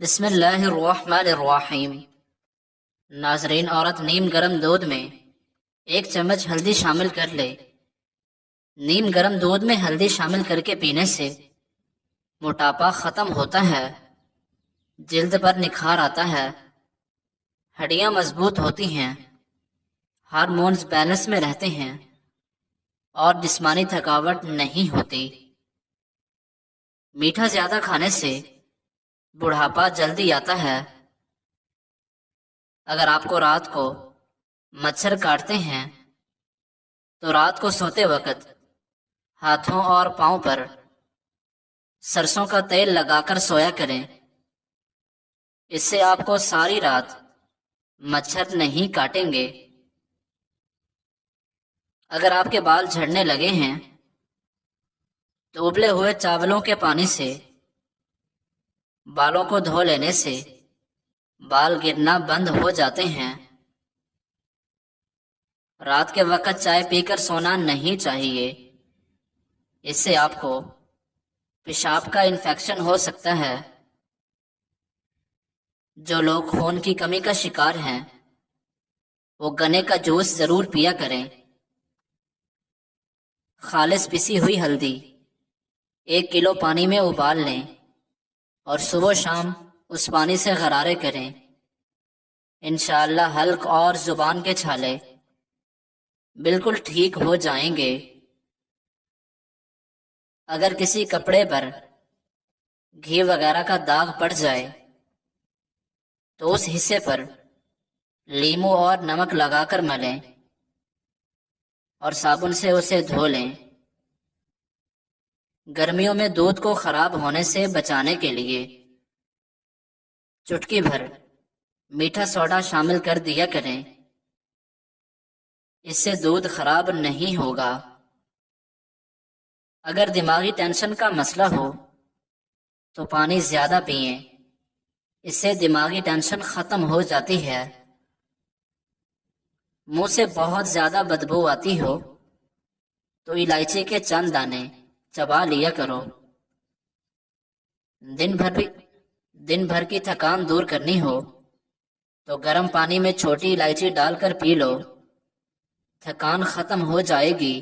بسم اللہ الرحمن الرحیم۔ ناظرین، عورت نیم گرم دودھ میں 1 چمچ ہلدی شامل کر لے۔ نیم گرم دودھ میں ہلدی شامل کر کے پینے سے موٹاپا ختم ہوتا ہے، جلد پر نکھار آتا ہے، ہڈیاں مضبوط ہوتی ہیں، ہارمونز بیلنس میں رہتے ہیں اور جسمانی تھکاوٹ نہیں ہوتی۔ میٹھا زیادہ کھانے سے بڑھاپا جلدی آتا ہے۔ اگر آپ کو رات کو مچھر کاٹتے ہیں تو رات کو سوتے وقت ہاتھوں اور پاؤں پر سرسوں کا تیل لگا کر سویا کریں۔ اس سے آپ کو ساری رات مچھر نہیں کاٹیں گے۔ اگر آپ کے بال جھڑنے لگے ہیں تو ابلے ہوئے چاولوں کے پانی سے بالوں کو دھو لینے سے بال گرنا بند ہو جاتے ہیں۔ رات کے وقت چائے پی کر سونا نہیں چاہیے، اس سے آپ کو پیشاب کا انفیکشن ہو سکتا ہے۔ جو لوگ خون کی کمی کا شکار ہیں وہ گنے کا جوس ضرور پیا کریں۔ خالص پسی ہوئی ہلدی 1 کلو پانی میں ابال لیں اور صبح و شام اس پانی سے غرارے کریں۔ انشاءاللہ حلق اور زبان کے چھالے بالکل ٹھیک ہو جائیں گے۔ اگر کسی کپڑے پر گھی وغیرہ کا داغ پڑ جائے تو اس حصے پر لیموں اور نمک لگا کر ملیں اور صابن سے اسے دھو لیں۔ گرمیوں میں دودھ کو خراب ہونے سے بچانے کے لیے چٹکی بھر میٹھا سوڈا شامل کر دیا کریں، اس سے دودھ خراب نہیں ہوگا۔ اگر دماغی ٹینشن کا مسئلہ ہو تو پانی زیادہ پئیں، اس سے دماغی ٹینشن ختم ہو جاتی ہے۔ منہ سے بہت زیادہ بدبو آتی ہو تو الائچی کے چند دانے چبا لیا کرو۔ دن بھر کی تھکان دور کرنی ہو تو گرم پانی میں چھوٹی الائچی ڈال کر پی لو، تھکان ختم ہو جائے گی۔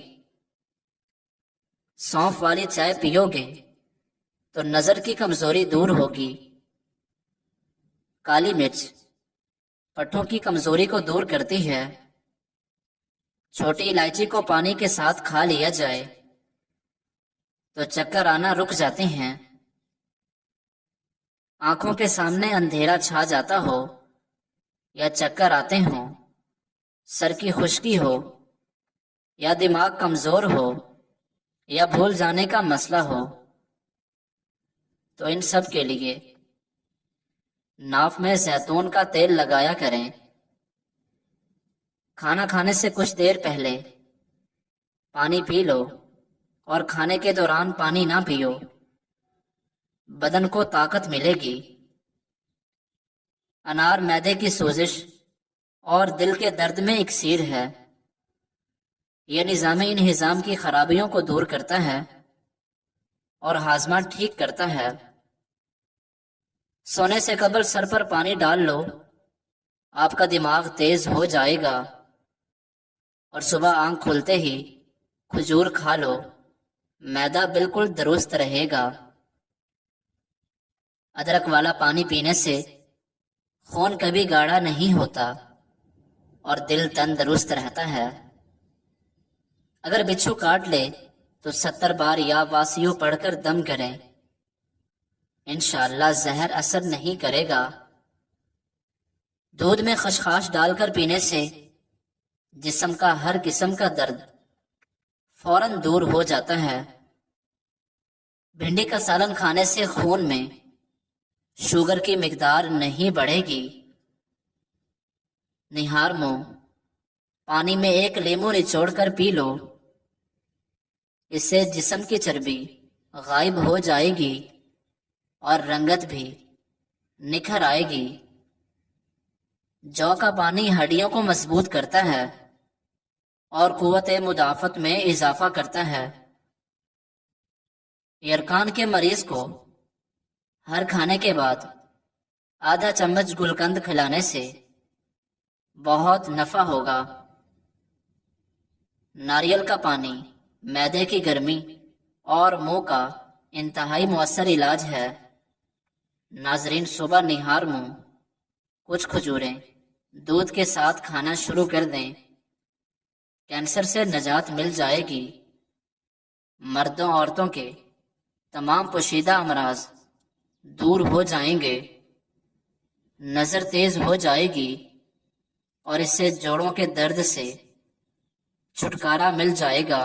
سونف والی چائے پیو گے تو نظر کی کمزوری دور ہوگی۔ کالی مرچ پٹھوں کی کمزوری کو دور کرتی ہے۔ چھوٹی الائچی کو پانی کے ساتھ کھا لیا جائے تو چکر آنا رک جاتے ہیں۔ آنکھوں کے سامنے اندھیرا چھا جاتا ہو یا چکر آتے ہوں، سر کی خشکی ہو یا دماغ کمزور ہو یا بھول جانے کا مسئلہ ہو تو ان سب کے لیے ناف میں زیتون کا تیل لگایا کریں۔ کھانا کھانے سے کچھ دیر پہلے پانی پی لو اور کھانے کے دوران پانی نہ پیو، بدن کو طاقت ملے گی۔ انار معدے کی سوزش اور دل کے درد میں اکسیر ہے۔ یہ نظام انہضام کی خرابیوں کو دور کرتا ہے اور ہاضمہ ٹھیک کرتا ہے۔ سونے سے قبل سر پر پانی ڈال لو، آپ کا دماغ تیز ہو جائے گا، اور صبح آنکھ کھلتے ہی کھجور کھا لو، معدہ بالکل درست رہے گا۔ ادرک والا پانی پینے سے خون کبھی گاڑھا نہیں ہوتا اور دل تندرست رہتا ہے۔ اگر بچھو کاٹ لے تو 70 بار یا واسیو پڑھ کر دم کریں، انشاءاللہ زہر اثر نہیں کرے گا۔ دودھ میں خشخاش ڈال کر پینے سے جسم کا ہر قسم کا درد فوراً دور ہو جاتا ہے۔ بھنڈی کا سالن کھانے سے خون میں شوگر کی مقدار نہیں بڑھے گی۔ نہار منہ پانی میں 1 لیموں نچوڑ کر پی لو، اس سے جسم کی چربی غائب ہو جائے گی اور رنگت بھی نکھر آئے گی۔ جو کا پانی ہڈیوں کو مضبوط کرتا ہے اور قوت مدافعت میں اضافہ کرتا ہے۔ یرقان کے مریض کو ہر کھانے کے بعد آدھا چمچ گلقند کھلانے سے بہت نفع ہوگا۔ ناریل کا پانی معدے کی گرمی اور منہ کا انتہائی مؤثر علاج ہے۔ ناظرین، صبح نہار منہ کچھ کھجوریں دودھ کے ساتھ کھانا شروع کر دیں، کینسر سے نجات مل جائے گی۔ مردوں عورتوں کے تمام پوشیدہ امراض دور ہو جائیں گے، نظر تیز ہو جائے گی اور اس سے جوڑوں کے درد سے چھٹکارا مل جائے گا۔